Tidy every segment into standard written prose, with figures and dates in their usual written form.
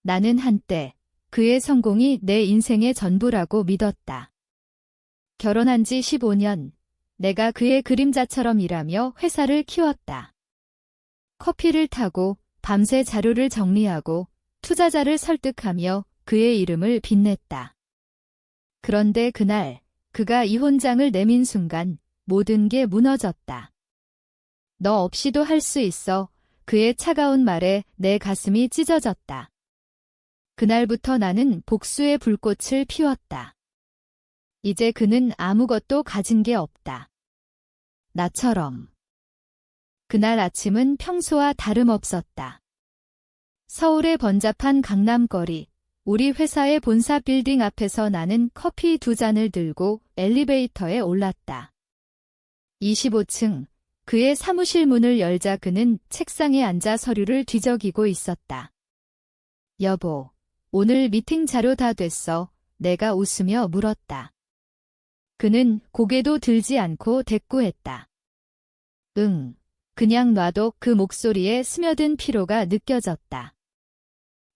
나는 한때 그의 성공이 내 인생의 전부라고 믿었다. 결혼한 지 15년, 내가 그의 그림자처럼 일하며 회사를 키웠다. 커피를 타고 밤새 자료를 정리하고 투자자를 설득하며 그의 이름을 빛냈다. 그런데 그날 그가 이혼장을 내민 순간 모든 게 무너졌다. 너 없이도 할 수 있어. 그의 차가운 말에 내 가슴이 찢어졌다. 그날부터 나는 복수의 불꽃을 피웠다. 이제 그는 아무것도 가진 게 없다. 나처럼. 그날 아침은 평소와 다름없었다. 서울의 번잡한 강남거리, 우리 회사의 본사 빌딩 앞에서 나는 커피 2잔을 들고 엘리베이터에 올랐다. 25층, 그의 사무실 문을 열자 그는 책상에 앉아 서류를 뒤적이고 있었다. 여보, 오늘 미팅 자료 다 됐어. 내가 웃으며 물었다. 그는 고개도 들지 않고 대꾸했다. 응, 그냥 놔도. 그 목소리에 스며든 피로가 느껴졌다.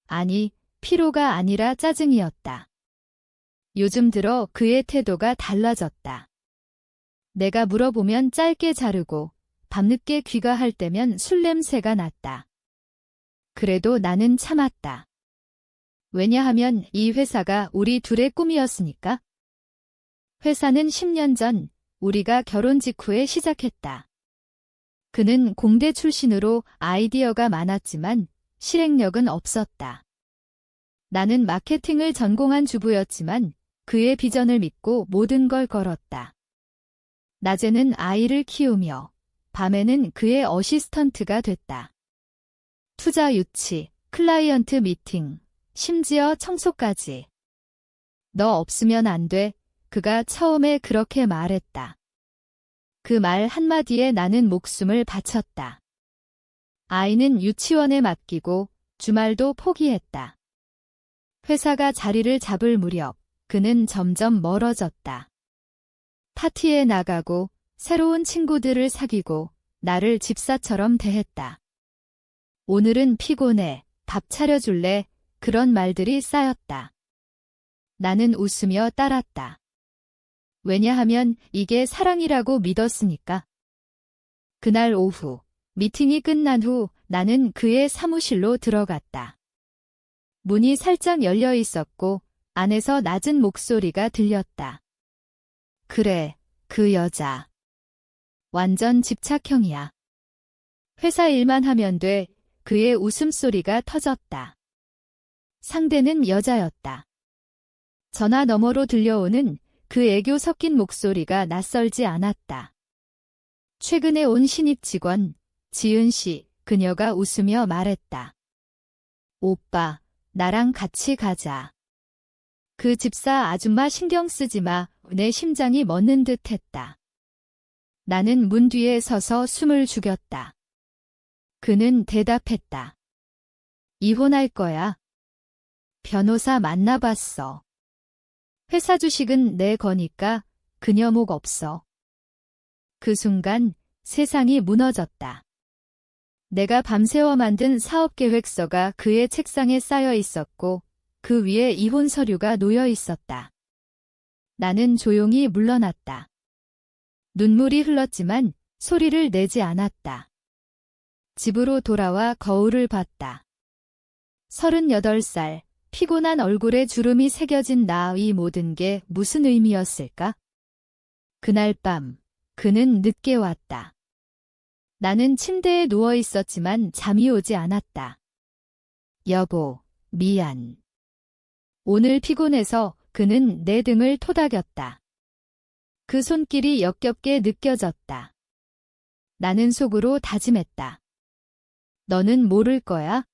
아니, 피로가 아니라 짜증이었다. 요즘 들어 그의 태도가 달라졌다. 내가 물어보면 짧게 자르고 밤늦게 귀가할 때면 술 냄새가 났다. 그래도 나는 참았다. 왜냐하면 이 회사가 우리 둘의 꿈이었으니까. 회사는 10년 전 우리가 결혼 직후에 시작했다. 그는 공대 출신으로 아이디어가 많았지만 실행력은 없었다. 나는 마케팅을 전공한 주부였지만 그의 비전을 믿고 모든 걸 걸었다. 낮에는 아이를 키우며 밤에는 그의 어시스턴트가 됐다. 투자 유치, 클라이언트 미팅, 심지어 청소까지. 너 없으면 안 돼. 그가 처음에 그렇게 말했다. 그 말 한마디에 나는 목숨을 바쳤다. 아이는 유치원에 맡기고 주말도 포기했다. 회사가 자리를 잡을 무렵 그는 점점 멀어졌다. 파티에 나가고 새로운 친구들을 사귀고 나를 집사처럼 대했다. 오늘은 피곤해. 밥 차려줄래? 그런 말들이 쌓였다. 나는 웃으며 따랐다. 왜냐하면 이게 사랑이라고 믿었으니까. 그날 오후, 미팅이 끝난 후 나는 그의 사무실로 들어갔다. 문이 살짝 열려 있었고 안에서 낮은 목소리가 들렸다. 그래, 그 여자. 완전 집착형이야. 회사 일만 하면 돼. 그의 웃음소리가 터졌다. 상대는 여자였다. 전화 너머로 들려오는 그 애교 섞인 목소리가 낯설지 않았다. 최근에 온 신입 직원, 지은 씨, 그녀가 웃으며 말했다. 오빠, 나랑 같이 가자. 그 집사 아줌마 신경 쓰지 마. 내 심장이 멎는 듯 했다. 나는 문 뒤에 서서 숨을 죽였다. 그는 대답했다. 이혼할 거야. 변호사 만나봤어. 회사 주식은 내 거니까 그녀 목 없어. 그 순간 세상이 무너졌다. 내가 밤새워 만든 사업계획서가 그의 책상에 쌓여 있었고 그 위에 이혼 서류가 놓여 있었다. 나는 조용히 물러났다. 눈물이 흘렀지만 소리를 내지 않았다. 집으로 돌아와 거울을 봤다. 38살, 피곤한 얼굴에 주름이 새겨진 나의 모든 게 무슨 의미였을까? 그날 밤, 그는 늦게 왔다. 나는 침대에 누워 있었지만 잠이 오지 않았다. 여보, 미안. 오늘 피곤해서. 그는 내 등을 토닥였다. 그 손길이 역겹게 느껴졌다. 나는 속으로 다짐했다. 너는 모를 거야?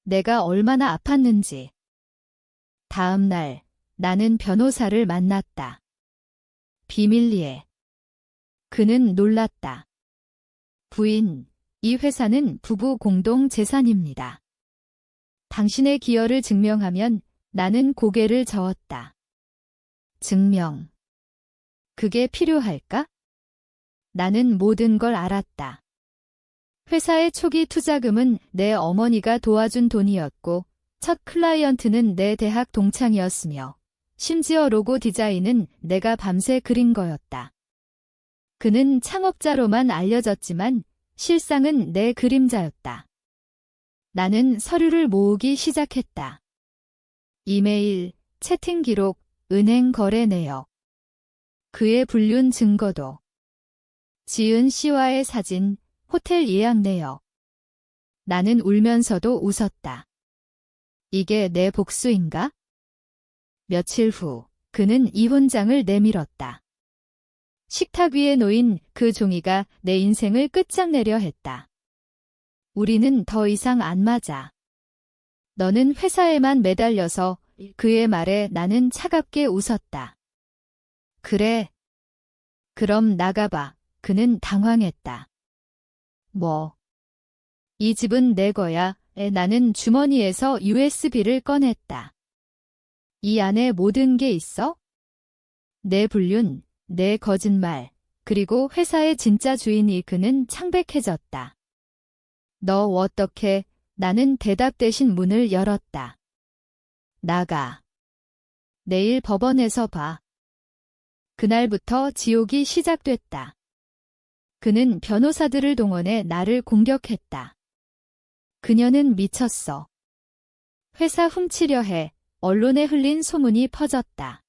내가 얼마나 아팠는지. 다음 날 나는 변호사를 만났다. 비밀리에. 그는 놀랐다. 부인, 이 회사는 부부 공동 재산입니다. 당신의 기여를 증명하면. 나는 고개를 저었다. 증명. 그게 필요할까? 나는 모든 걸 알았다. 회사의 초기 투자금은 내 어머니가 도와준 돈이었고 첫 클라이언트는 내 대학 동창이었으며 심지어 로고 디자인은 내가 밤새 그린 거였다. 그는 창업자로만 알려졌지만 실상은 내 그림자였다. 나는 서류를 모으기 시작했다. 이메일, 채팅 기록, 은행 거래 내역. 그의 불륜 증거도. 지은 씨와의 사진, 호텔 예약 내역. 나는 울면서도 웃었다. 이게 내 복수인가? 며칠 후, 그는 이혼장을 내밀었다. 식탁 위에 놓인 그 종이가 내 인생을 끝장내려 했다. 우리는 더 이상 안 맞아. 너는 회사에만 매달려서 그의 말에 나는 차갑게 웃었다. 그래. 그럼 나가봐. 그는 당황했다. 뭐? 이 집은 내 거야. 나는 주머니에서 USB를 꺼냈다. 이 안에 모든 게 있어? 내 불륜, 내 거짓말, 그리고 회사의 진짜 주인이 그는 창백해졌다. 너 어떻게? 나는 대답 대신 문을 열었다. 나가. 내일 법원에서 봐. 그날부터 지옥이 시작됐다. 그는 변호사들을 동원해 나를 공격했다. 그녀는 미쳤어. 회사 훔치려 해. 언론에 흘린 소문이 퍼졌다.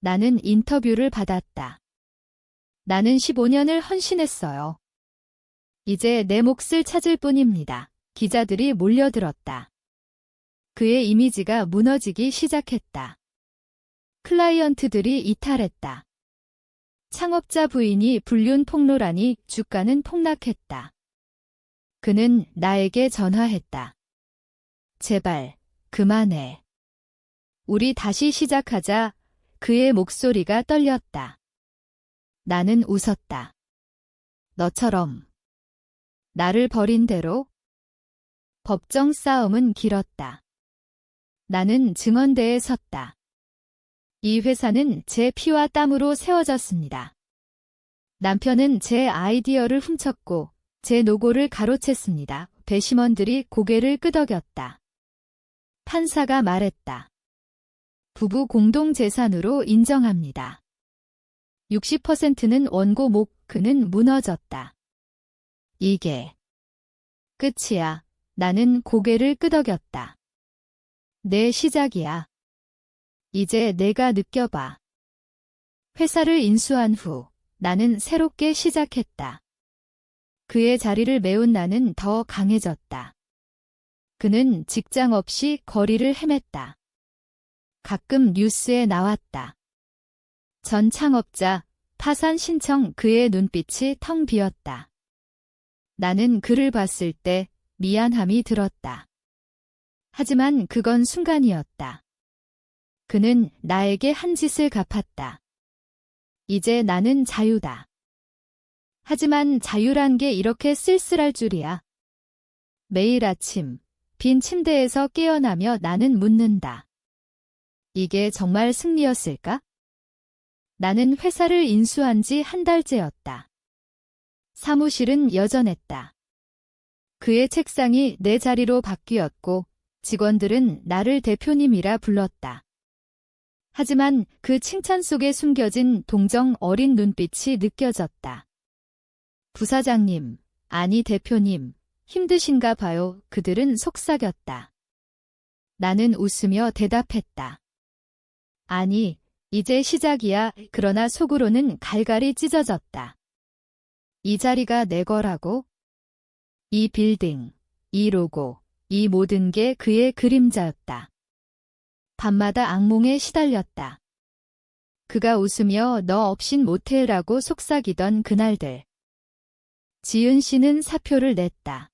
나는 인터뷰를 받았다. 나는 15년을 헌신했어요. 이제 내 몫을 찾을 뿐입니다. 기자들이 몰려들었다. 그의 이미지가 무너지기 시작했다. 클라이언트들이 이탈했다. 창업자 부인이 불륜 폭로라니 주가는 폭락했다. 그는 나에게 전화했다. 제발, 그만해. 우리 다시 시작하자. 그의 목소리가 떨렸다. 나는 웃었다. 너처럼. 나를 버린 대로? 법정 싸움은 길었다. 나는 증언대에 섰다. 이 회사는 제 피와 땀으로 세워졌습니다. 남편은 제 아이디어를 훔쳤고 제 노고를 가로챘습니다. 배심원들이 고개를 끄덕였다. 판사가 말했다. 부부 공동재산으로 인정합니다. 60%는 원고 그는 무너졌다. 이게 끝이야. 나는 고개를 끄덕였다. 내 시작이야. 이제 내가 느껴봐. 회사를 인수한 후 나는 새롭게 시작했다. 그의 자리를 메운 나는 더 강해졌다. 그는 직장 없이 거리를 헤맸다. 가끔 뉴스에 나왔다. 전 창업자, 파산 신청. 그의 눈빛이 텅 비었다. 나는 그를 봤을 때 미안함이 들었다. 하지만 그건 순간이었다. 그는 나에게 한 짓을 갚았다. 이제 나는 자유다. 하지만 자유란 게 이렇게 쓸쓸할 줄이야. 매일 아침 빈 침대에서 깨어나며 나는 묻는다. 이게 정말 승리였을까? 나는 회사를 인수한 지 한 달째였다. 사무실은 여전했다. 그의 책상이 내 자리로 바뀌었고 직원들은 나를 대표님이라 불렀다. 하지만 그 칭찬 속에 숨겨진 동정 어린 눈빛이 느껴졌다. 부사장님, 아니 대표님, 힘드신가 봐요. 그들은 속삭였다. 나는 웃으며 대답했다. 아니, 이제 시작이야. 그러나 속으로는 갈갈이 찢어졌다. 이 자리가 내 거라고? 이 빌딩, 이 로고, 이 모든 게 그의 그림자였다. 밤마다 악몽에 시달렸다. 그가 웃으며 너 없인 못해라고 속삭이던 그날들. 지은 씨는 사표를 냈다.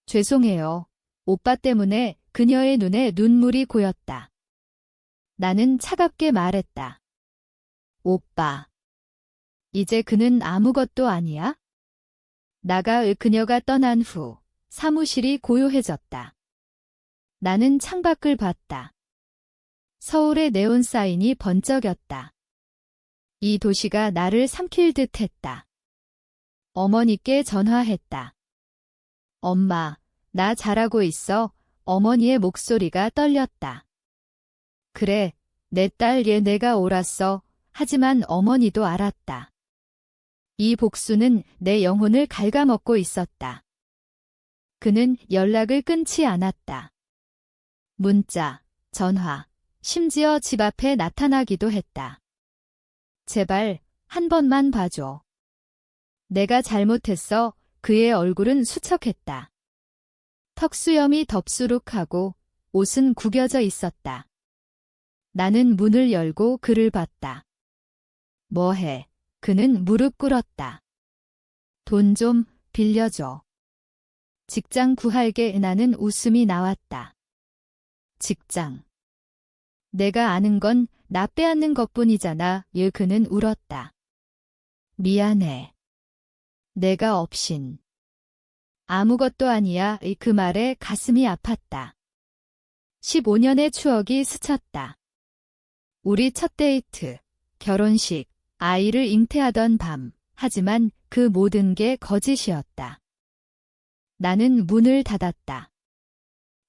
죄송해요. 오빠 때문에 그녀의 눈에 눈물이 고였다. 나는 차갑게 말했다. 오빠. 이제 그는 아무것도 아니야? 그녀가 떠난 후 사무실이 고요해졌다. 나는 창밖을 봤다. 서울의 네온 사인이 번쩍였다. 이 도시가 나를 삼킬 듯 했다. 어머니께 전화했다. 엄마, 나 잘하고 있어. 어머니의 목소리가 떨렸다. 그래, 내 딸 얘 내가 옳았어. 하지만 어머니도 알았다. 이 복수는 내 영혼을 갉아먹고 있었다. 그는 연락을 끊지 않았다. 문자, 전화, 심지어 집 앞에 나타나기도 했다. 제발 한 번만 봐줘. 내가 잘못했어. 그의 얼굴은 수척했다. 턱수염이 덥수룩하고 옷은 구겨져 있었다. 나는 문을 열고 그를 봤다. 뭐해? 그는 무릎 꿇었다. 돈 좀 빌려줘. 직장 구할게. 나는 웃음이 나왔다. 직장. 내가 아는 건 나 빼앗는 것뿐이잖아. 그는 울었다. 미안해. 내가 없인. 아무것도 아니야. 그 말에 가슴이 아팠다. 15년의 추억이 스쳤다. 우리 첫 데이트, 결혼식, 아이를 잉태하던 밤. 하지만 그 모든 게 거짓이었다. 나는 문을 닫았다.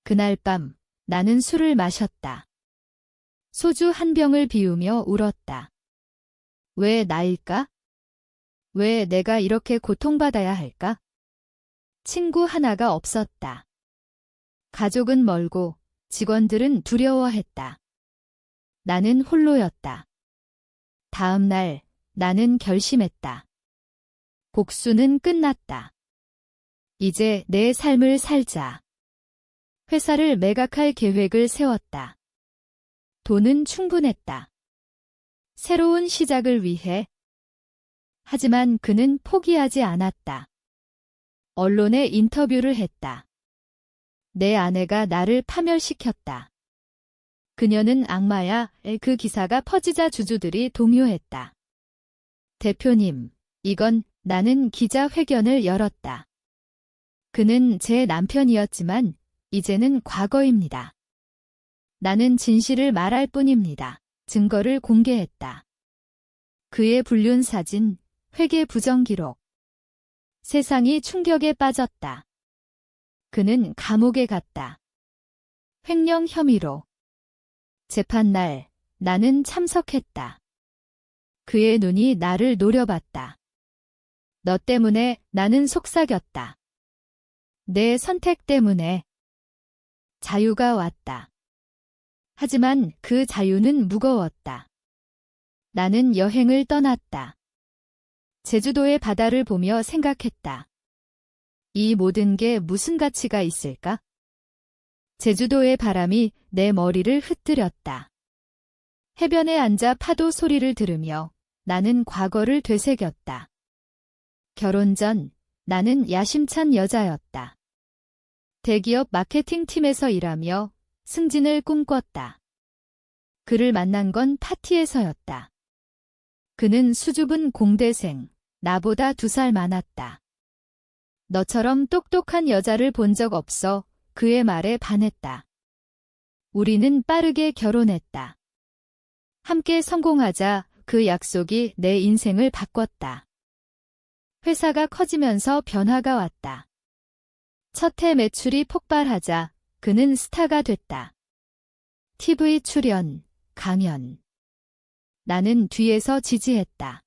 그날 밤 나는 술을 마셨다. 소주 한 병을 비우며 울었다. 왜 나일까? 왜 내가 이렇게 고통받아야 할까? 친구 하나가 없었다. 가족은 멀고 직원들은 두려워했다. 나는 홀로였다. 다음 날 나는 결심했다. 복수는 끝났다. 이제 내 삶을 살자. 회사를 매각할 계획을 세웠다. 돈은 충분했다. 새로운 시작을 위해. 하지만 그는 포기하지 않았다. 언론에 인터뷰를 했다. 내 아내가 나를 파멸시켰다. 그녀는 악마야. 그 기사가 퍼지자 주주들이 동요했다. 대표님, 이건 나는 기자회견을 열었다. 그는 제 남편이었지만 이제는 과거입니다. 나는 진실을 말할 뿐입니다. 증거를 공개했다. 그의 불륜 사진, 회계 부정 기록. 세상이 충격에 빠졌다. 그는 감옥에 갔다. 횡령 혐의로. 재판날 나는 참석했다. 그의 눈이 나를 노려봤다. 너 때문에 나는 속삭였다. 내 선택 때문에. 자유가 왔다. 하지만 그 자유는 무거웠다. 나는 여행을 떠났다. 제주도의 바다를 보며 생각했다. 이 모든 게 무슨 가치가 있을까? 제주도의 바람이 내 머리를 흩뜨렸다. 해변에 앉아 파도 소리를 들으며 나는 과거를 되새겼다. 결혼 전 나는 야심찬 여자였다. 대기업 마케팅팀에서 일하며 승진을 꿈꿨다. 그를 만난 건 파티에서였다. 그는 수줍은 공대생, 나보다 2살 많았다. 너처럼 똑똑한 여자를 본 적 없어. 그의 말에 반했다. 우리는 빠르게 결혼했다. 함께 성공하자. 그 약속이 내 인생을 바꿨다. 회사가 커지면서 변화가 왔다. 첫 해 매출이 폭발하자 그는 스타가 됐다. TV 출연, 강연. 나는 뒤에서 지지했다.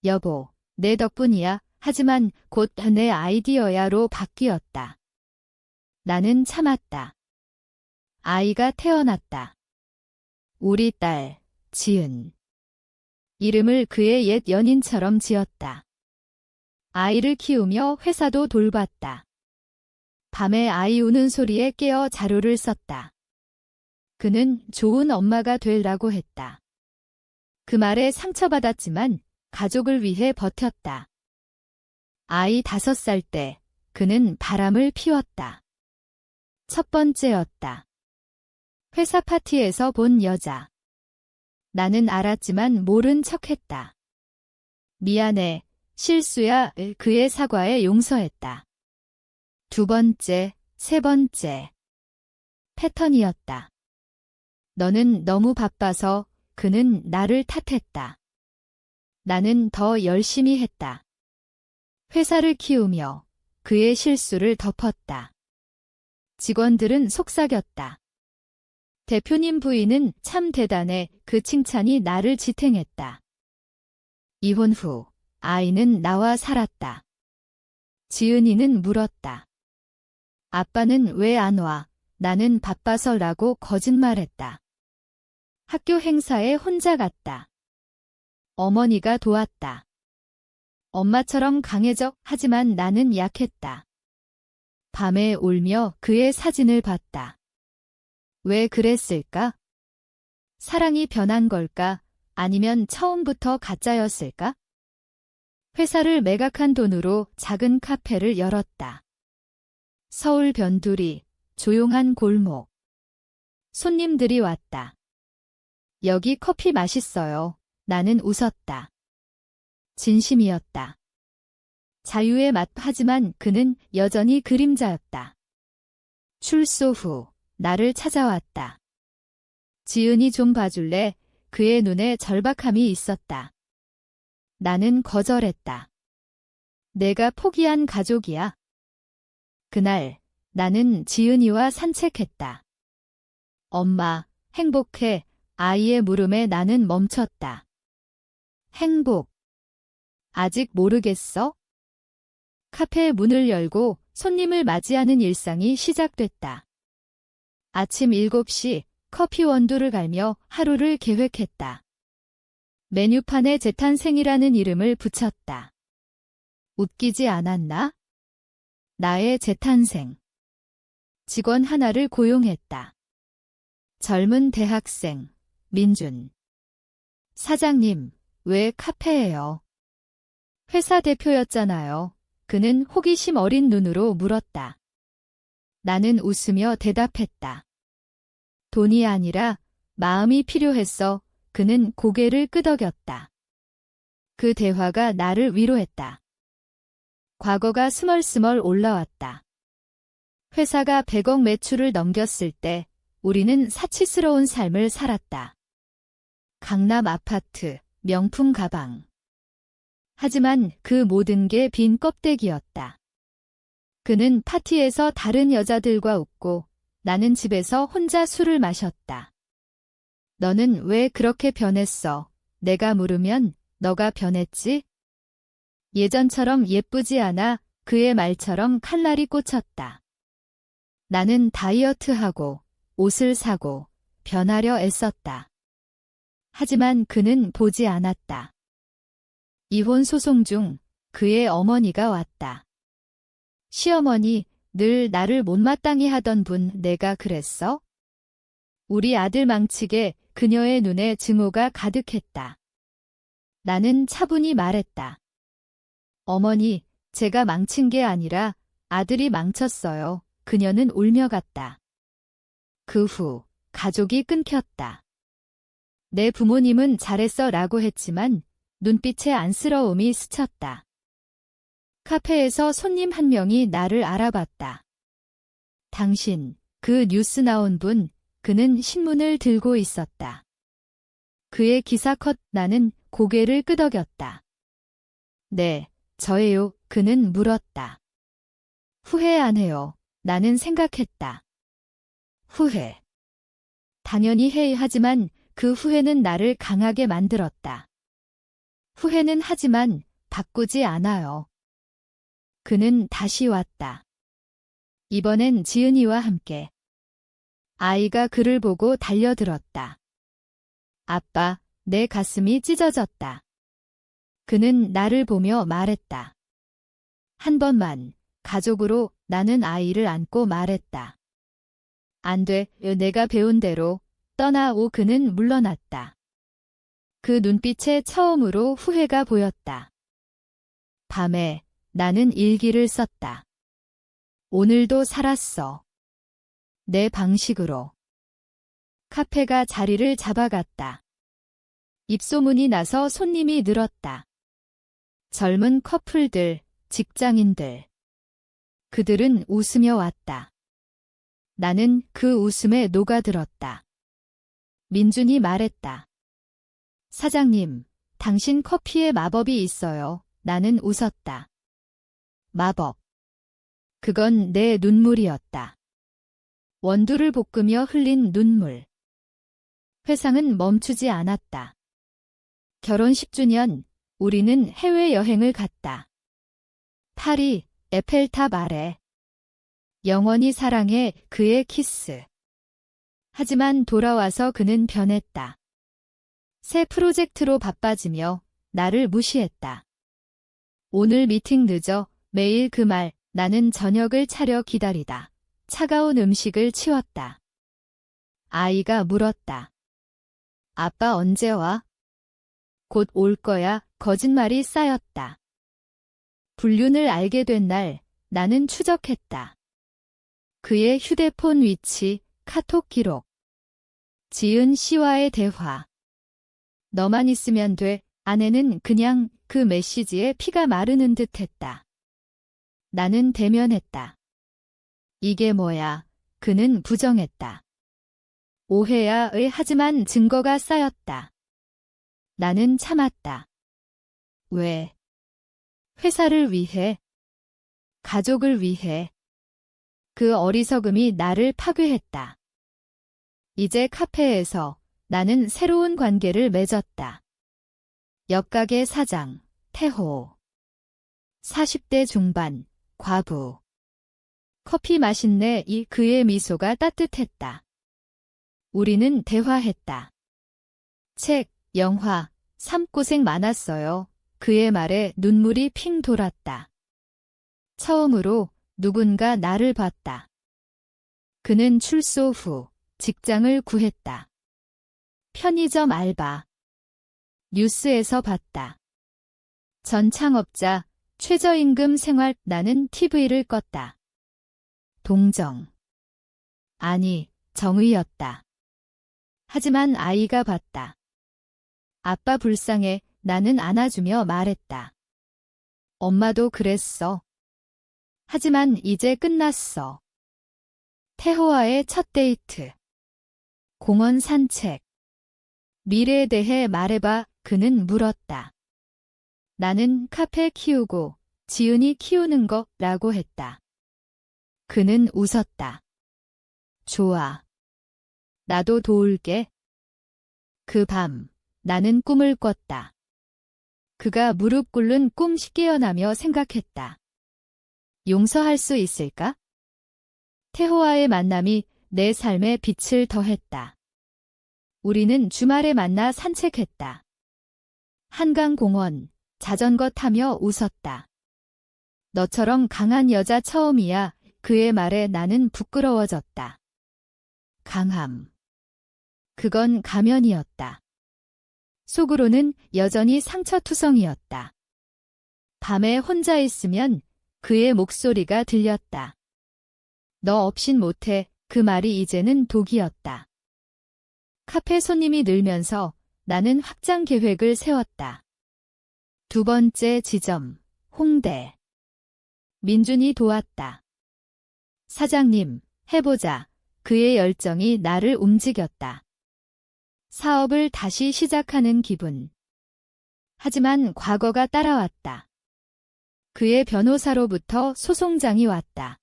여보, 내 덕분이야. 하지만 곧 내 아이디어야로 바뀌었다. 나는 참았다. 아이가 태어났다. 우리 딸, 지은. 이름을 그의 옛 연인처럼 지었다. 아이를 키우며 회사도 돌봤다. 밤에 아이 우는 소리에 깨어 자료를 썼다. 그는 좋은 엄마가 되라고 했다. 그 말에 상처받았지만 가족을 위해 버텼다. 아이 5살 때 그는 바람을 피웠다. 첫 번째였다. 회사 파티에서 본 여자. 나는 알았지만 모른 척했다. 미안해, 실수야. 그의 사과에 용서했다. 2번째, 3번째. 패턴이었다. 너는 너무 바빠서. 그는 나를 탓했다. 나는 더 열심히 했다. 회사를 키우며 그의 실수를 덮었다. 직원들은 속삭였다. 대표님 부인은 참 대단해. 그 칭찬이 나를 지탱했다. 이혼 후 아이는 나와 살았다. 지은이는 물었다. 아빠는 왜 안 와? 나는 바빠서라고 거짓말했다. 학교 행사에 혼자 갔다. 어머니가 도왔다. 엄마처럼 강해져. 하지만 나는 약했다. 밤에 울며 그의 사진을 봤다. 왜 그랬을까? 사랑이 변한 걸까? 아니면 처음부터 가짜였을까? 회사를 매각한 돈으로 작은 카페를 열었다. 서울 변두리, 조용한 골목. 손님들이 왔다. 여기 커피 맛있어요. 나는 웃었다. 진심이었다. 자유의 맛. 하지만 그는 여전히 그림자였다. 출소 후 나를 찾아왔다. 지은이 좀 봐줄래? 그의 눈에 절박함이 있었다. 나는 거절했다. 내가 포기한 가족이야. 그날 나는 지은이와 산책했다. 엄마, 행복해. 아이의 물음에 나는 멈췄다. 행복. 아직 모르겠어? 카페 문을 열고 손님을 맞이하는 일상이 시작됐다. 아침 7시 커피 원두를 갈며 하루를 계획했다. 메뉴판에 재탄생이라는 이름을 붙였다. 웃기지 않았나? 나의 재탄생. 직원 하나를 고용했다. 젊은 대학생, 민준. 사장님, 왜 카페예요? 회사 대표였잖아요. 그는 호기심 어린 눈으로 물었다. 나는 웃으며 대답했다. 돈이 아니라 마음이 필요했어. 그는 고개를 끄덕였다. 그 대화가 나를 위로했다. 과거가 스멀스멀 올라왔다. 회사가 100억 매출을 넘겼을 때 우리는 사치스러운 삶을 살았다. 강남 아파트, 명품 가방. 하지만 그 모든 게 빈 껍데기였다. 그는 파티에서 다른 여자들과 웃고 나는 집에서 혼자 술을 마셨다. 너는 왜 그렇게 변했어? 내가 물으면 너가 변했지? 예전처럼 예쁘지 않아. 그의 말처럼 칼날이 꽂혔다. 나는 다이어트하고 옷을 사고 변하려 애썼다. 하지만 그는 보지 않았다. 이혼 소송 중 그의 어머니가 왔다. 시어머니, 늘 나를 못마땅해 하던 분. 내가 그랬어? 우리 아들 망치게. 그녀의 눈에 증오가 가득했다. 나는 차분히 말했다. 어머니, 제가 망친 게 아니라 아들이 망쳤어요. 그녀는 울며 갔다. 그 후 가족이 끊겼다. 내 부모님은 잘했어 라고 했지만 눈빛에 안쓰러움이 스쳤다. 카페에서 손님 한 명이 나를 알아봤다. 당신, 그 뉴스 나온 분. 그는 신문을 들고 있었다. 그의 기사 컷. 나는 고개를 끄덕였다. 네, 저예요. 그는 물었다. 후회 안 해요. 나는 생각했다. 후회. 당연히 해. 하지만 그 후회는 나를 강하게 만들었다. 후회는 하지만 바꾸지 않아요. 그는 다시 왔다. 이번엔 지은이와 함께. 아이가 그를 보고 달려들었다. 아빠, 내 가슴이 찢어졌다. 그는 나를 보며 말했다. 한 번만, 가족으로. 나는 아이를 안고 말했다. 안 돼, 내가 배운 대로. 떠나오. 그는 물러났다. 그 눈빛에 처음으로 후회가 보였다. 밤에 나는 일기를 썼다. 오늘도 살았어. 내 방식으로. 카페가 자리를 잡아갔다. 입소문이 나서 손님이 늘었다. 젊은 커플들, 직장인들. 그들은 웃으며 왔다. 나는 그 웃음에 녹아들었다. 민준이 말했다. 사장님, 당신 커피에 마법이 있어요. 나는 웃었다. 마법. 그건 내 눈물이었다. 원두를 볶으며 흘린 눈물. 회상은 멈추지 않았다. 결혼 10주년, 우리는 해외여행을 갔다. 파리, 에펠탑 아래. 영원히 사랑해 그의 키스. 하지만 돌아와서 그는 변했다. 새 프로젝트로 바빠지며 나를 무시했다. 오늘 미팅 늦어. 매일 그 말. 나는 저녁을 차려 기다리다. 차가운 음식을 치웠다. 아이가 물었다. 아빠 언제 와? 곧 올 거야. 거짓말이 쌓였다. 불륜을 알게 된 날, 나는 추적했다. 그의 휴대폰 위치, 카톡 기록. 지은 씨와의 대화. 너만 있으면 돼. 아내는 그냥 그 메시지에 피가 마르는 듯 했다. 나는 대면했다. 이게 뭐야? 그는 부정했다. 오해야. 하지만 증거가 쌓였다. 나는 참았다. 왜? 회사를 위해. 가족을 위해. 그 어리석음이 나를 파괴했다. 이제 카페에서 나는 새로운 관계를 맺었다. 옆가게 사장, 태호. 40대 중반, 과부. 커피 맛있네. 그의 미소가 따뜻했다. 우리는 대화했다. 책, 영화, 삶 고생 많았어요. 그의 말에 눈물이 핑 돌았다. 처음으로 누군가 나를 봤다. 그는 출소 후 직장을 구했다. 편의점 알바. 뉴스에서 봤다. 전 창업자, 최저임금 생활. 나는 TV를 껐다. 동정. 아니, 정의였다. 하지만 아이가 봤다. 아빠 불쌍해. 나는 안아주며 말했다. 엄마도 그랬어. 하지만 이제 끝났어. 태호와의 첫 데이트. 공원 산책. 미래에 대해 말해봐. 그는 물었다. 나는 카페 키우고 지은이 키우는 거라고 했다. 그는 웃었다. 좋아. 나도 도울게. 그 밤, 나는 꿈을 꿨다. 그가 무릎 꿇는 꿈 깨어나며 생각했다. 용서할 수 있을까? 태호와의 만남이 내 삶에 빛을 더했다. 우리는 주말에 만나 산책했다. 한강공원, 자전거 타며 웃었다. 너처럼 강한 여자 처음이야. 그의 말에 나는 부끄러워졌다. 강함. 그건 가면이었다. 속으로는 여전히 상처투성이었다. 밤에 혼자 있으면 그의 목소리가 들렸다. 너 없인 못해. 그 말이 이제는 독이었다. 카페 손님이 늘면서 나는 확장 계획을 세웠다. 두 번째 지점, 홍대. 민준이 도왔다. 사장님, 해보자. 그의 열정이 나를 움직였다. 사업을 다시 시작하는 기분. 하지만 과거가 따라왔다. 그의 변호사로부터 소송장이 왔다.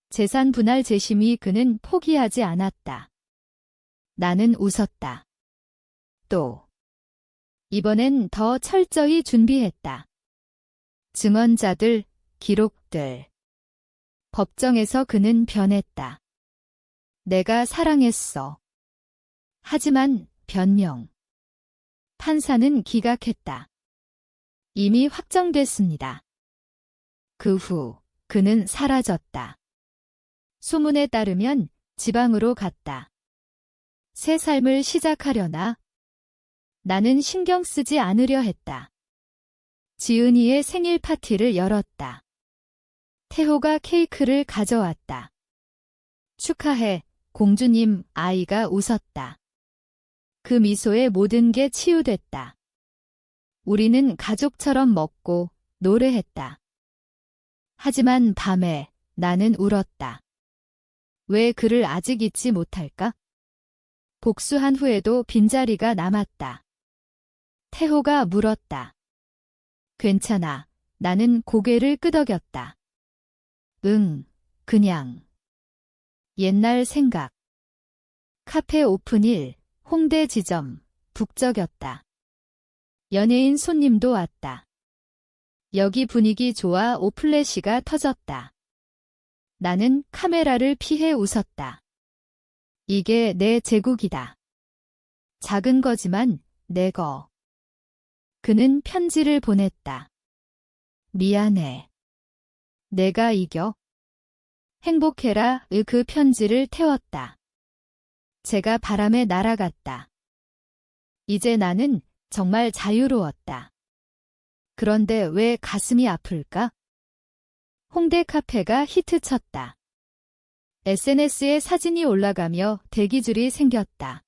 재산 분할 재심이. 그는 포기하지 않았다. 나는 웃었다. 또. 이번엔 더 철저히 준비했다. 증언자들, 기록들. 법정에서 그는 변했다. 내가 사랑했어. 하지만 변명. 판사는 기각했다. 이미 확정됐습니다. 그 후 그는 사라졌다. 소문에 따르면 지방으로 갔다. 새 삶을 시작하려나? 나는 신경 쓰지 않으려 했다. 지은이의 생일 파티를 열었다. 태호가 케이크를 가져왔다. 축하해, 공주님. 아이가 웃었다. 그 미소에 모든 게 치유됐다. 우리는 가족처럼 먹고 노래했다. 하지만 밤에 나는 울었다. 왜 그를 아직 잊지 못할까? 복수한 후에도 빈자리가 남았다. 태호가 물었다. 괜찮아. 나는 고개를 끄덕였다. 응, 그냥. 옛날 생각. 카페 오픈일, 홍대 지점, 북적였다. 연예인 손님도 왔다. 여기 분위기 좋아 오플래시가 터졌다. 나는 카메라를 피해 웃었다. 이게 내 제국이다. 작은 거지만 내 거. 그는 편지를 보냈다. 미안해. 내가 이겨. 행복해라. 그 편지를 태웠다. 제가 바람에 날아갔다. 이제 나는 정말 자유로웠다. 그런데 왜 가슴이 아플까? 홍대 카페가 히트쳤다. SNS에 사진이 올라가며 대기줄이 생겼다.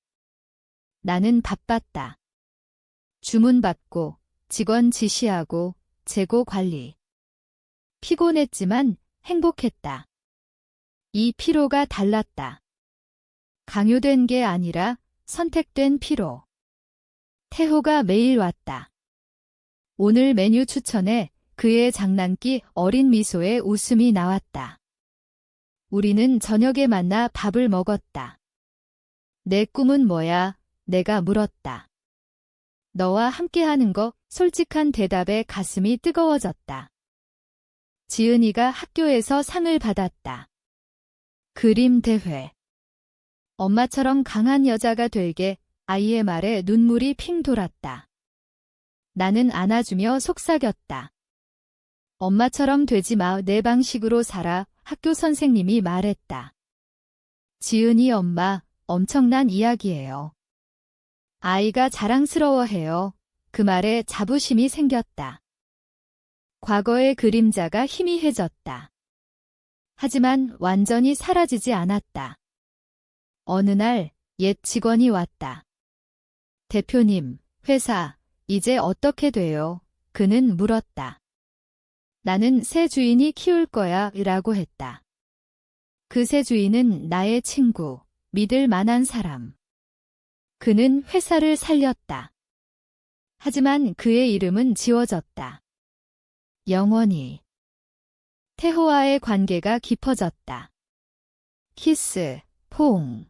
나는 바빴다. 주문 받고, 직원 지시하고, 재고 관리. 피곤했지만 행복했다. 이 피로가 달랐다. 강요된 게 아니라 선택된 피로. 태호가 매일 왔다. 오늘 메뉴 추천에 그의 장난기 어린 미소에 웃음이 나왔다. 우리는 저녁에 만나 밥을 먹었다. 내 꿈은 뭐야? 내가 물었다. 너와 함께하는 거. 솔직한 대답에 가슴이 뜨거워졌다. 지은이가 학교에서 상을 받았다. 그림 대회. 엄마처럼 강한 여자가 되게. 아이의 말에 눈물이 핑 돌았다. 나는 안아주며 속삭였다. 엄마처럼 되지 마. 내 방식으로 살아. 학교 선생님이 말했다. 지은이 엄마, 엄청난 이야기예요. 아이가 자랑스러워해요. 그 말에 자부심이 생겼다. 과거의 그림자가 희미해졌다. 하지만 완전히 사라지지 않았다. 어느 날 옛 직원이 왔다. 대표님, 회사, 이제 어떻게 돼요? 그는 물었다. 나는 새 주인이 키울 거야 라고 했다. 그 새 주인은 나의 친구, 믿을 만한 사람. 그는 회사를 살렸다. 하지만 그의 이름은 지워졌다. 영원히. 태호와의 관계가 깊어졌다. 키스, 포옹.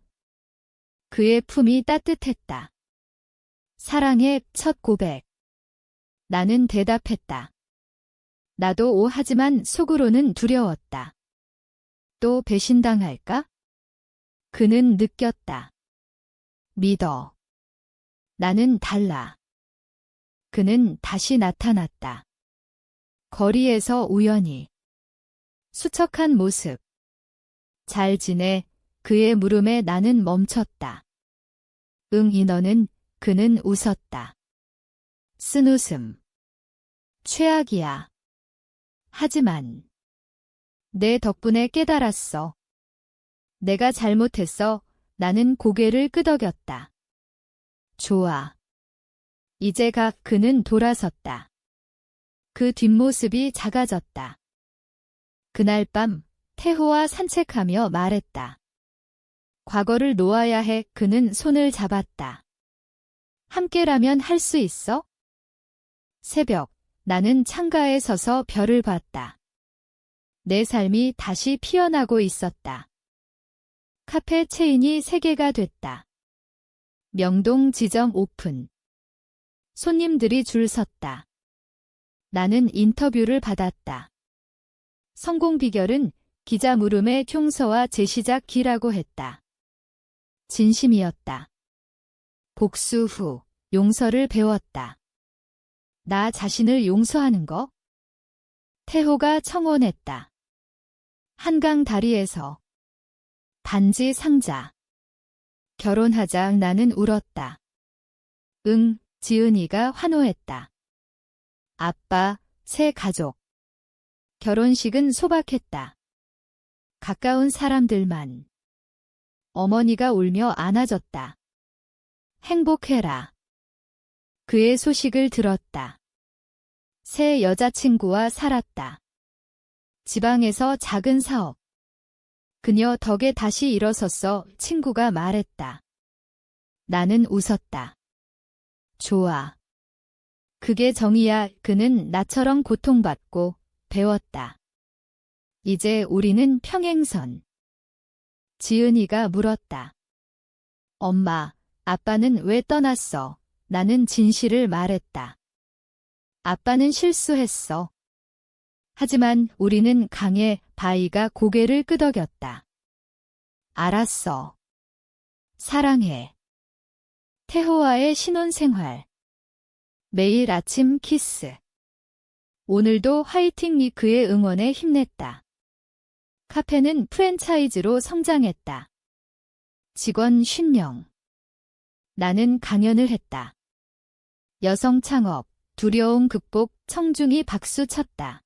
그의 품이 따뜻했다. 사랑의 첫 고백. 나는 대답했다. 나도 하지만 속으로는 두려웠다. 또 배신당할까? 그는 느꼈다. 믿어. 나는 달라. 그는 다시 나타났다. 거리에서 우연히. 수척한 모습. 잘 지내. 그의 물음에 나는 멈췄다. 응, 너는. 그는 웃었다. 쓴웃음. 최악이야. 하지만 내 덕분에 깨달았어. 내가 잘못했어. 나는 고개를 끄덕였다. 좋아. 이제 가. 그는 돌아섰다. 그 뒷모습이 작아졌다. 그날 밤 태호와 산책하며 말했다. 과거를 놓아야 해. 그는 손을 잡았다. 함께라면 할 수 있어? 새벽, 나는 창가에 서서 별을 봤다. 내 삶이 다시 피어나고 있었다. 카페 체인이 3개가 됐다. 명동 지점 오픈. 손님들이 줄 섰다. 나는 인터뷰를 받았다. 성공 비결은 기자 물음의 흉서와 재시작기라고 했다. 진심이었다. 복수 후 용서를 배웠다. 나 자신을 용서하는 거? 태호가 청혼했다. 한강 다리에서. 반지 상자. 결혼하자. 나는 울었다. 응, 지은이가 환호했다. 아빠, 새 가족. 결혼식은 소박했다. 가까운 사람들만. 어머니가 울며 안아줬다. 행복해라. 그의 소식을 들었다. 새 여자친구와 살았다. 지방에서 작은 사업. 그녀 덕에 다시 일어섰어. 친구가 말했다. 나는 웃었다. 좋아. 그게 정이야. 그는 나처럼 고통받고 배웠다. 이제 우리는 평행선. 지은이가 물었다. 엄마, 아빠는 왜 떠났어? 나는 진실을 말했다. 아빠는 실수했어. 하지만 우리는 강해. 바이가 고개를 끄덕였다. 알았어. 사랑해. 태호와의 신혼생활. 매일 아침 키스. 오늘도 화이팅 리크의 응원에 힘냈다. 카페는 프랜차이즈로 성장했다. 직원 50명. 나는 강연을 했다. 여성 창업, 두려움 극복, 청중이 박수 쳤다.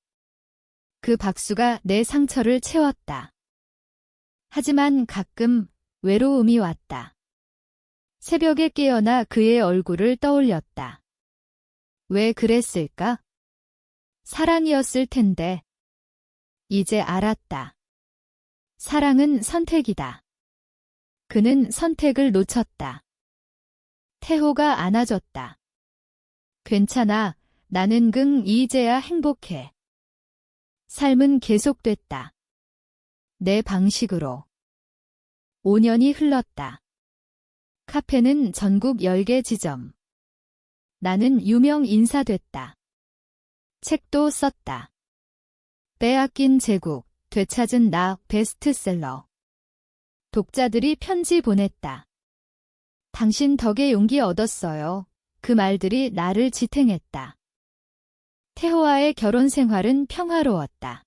그 박수가 내 상처를 채웠다. 하지만 가끔 외로움이 왔다. 새벽에 깨어나 그의 얼굴을 떠올렸다. 왜 그랬을까? 사랑이었을 텐데. 이제 알았다. 사랑은 선택이다. 그는 선택을 놓쳤다. 태호가 안아줬다. 괜찮아. 나는 이제야 행복해. 삶은 계속됐다. 내 방식으로. 5년이 흘렀다. 카페는 전국 10개 지점. 나는 유명 인사 됐다. 책도 썼다. 빼앗긴 제국, 되찾은 나 베스트셀러. 독자들이 편지 보냈다. 당신 덕에 용기 얻었어요. 그 말들이 나를 지탱했다. 태호와의 결혼 생활은 평화로웠다.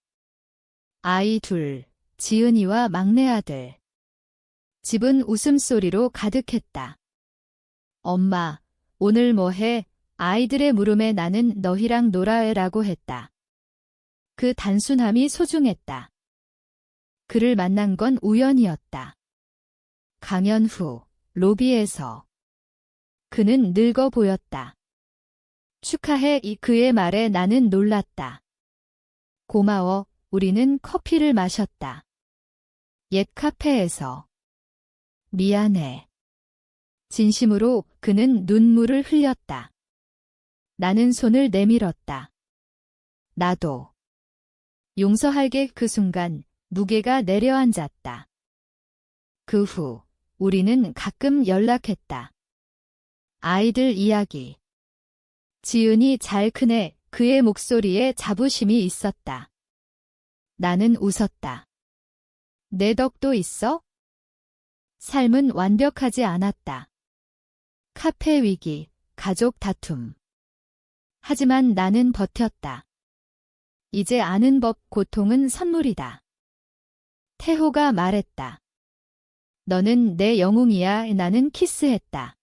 아이 둘, 지은이와 막내 아들. 집은 웃음소리로 가득했다. 엄마, 오늘 뭐 해? 아이들의 물음에 나는 너희랑 놀아해라고 했다. 그 단순함이 소중했다. 그를 만난 건 우연이었다. 강연 후, 로비에서. 그는 늙어 보였다. 축하해. 그의 말에 나는 놀랐다. 고마워. 우리는 커피를 마셨다. 옛 카페에서. 미안해. 진심으로 그는 눈물을 흘렸다. 나는 손을 내밀었다. 나도. 용서할게. 그 순간 무게가 내려앉았다. 그 후 우리는 가끔 연락했다. 아이들 이야기. 지은이 잘 크네. 그의 목소리에 자부심이 있었다. 나는 웃었다. 내 덕도 있어? 삶은 완벽하지 않았다. 카페 위기, 가족 다툼. 하지만 나는 버텼다. 이제 아는 법, 고통은 선물이다. 태호가 말했다. 너는 내 영웅이야. 나는 키스했다.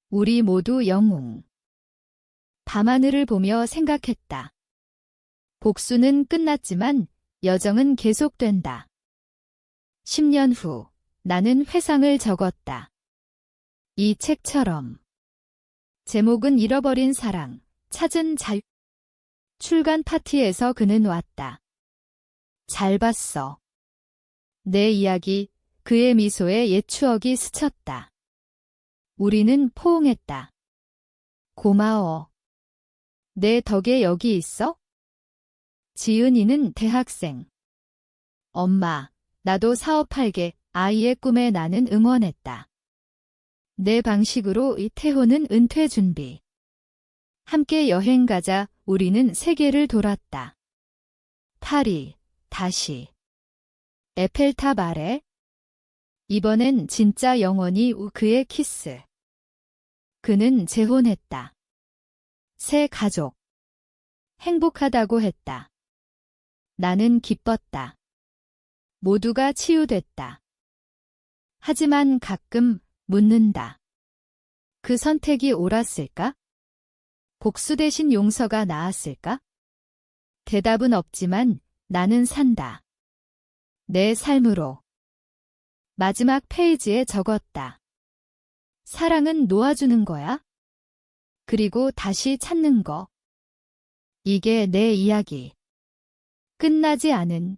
우리 모두 영웅. 밤하늘을 보며 생각했다. 복수는 끝났지만 여정은 계속된다. 10년 후 나는 회상을 적었다. 이 책처럼. 제목은 잃어버린 사랑, 찾은 자유. 출간 파티에서 그는 왔다. 잘 봤어. 내 이야기, 그의 미소에 옛 추억이 스쳤다. 우리는 포옹했다. 고마워. 내 덕에 여기 있어? 지은이는 대학생. 엄마, 나도 사업할게. 아이의 꿈에 나는 응원했다. 내 방식으로. 태호는 은퇴 준비. 함께 여행 가자. 우리는 세계를 돌았다. 파리, 다시. 에펠탑 아래. 이번엔 진짜 영원히. 그의 키스. 그는 재혼했다. 새 가족. 행복하다고 했다. 나는 기뻤다. 모두가 치유됐다. 하지만 가끔 묻는다. 그 선택이 옳았을까? 복수 대신 용서가 나았을까? 대답은 없지만 나는 산다. 내 삶으로. 마지막 페이지에 적었다. 사랑은 놓아주는 거야? 그리고 다시 찾는 거. 이게 내 이야기. 끝나지 않은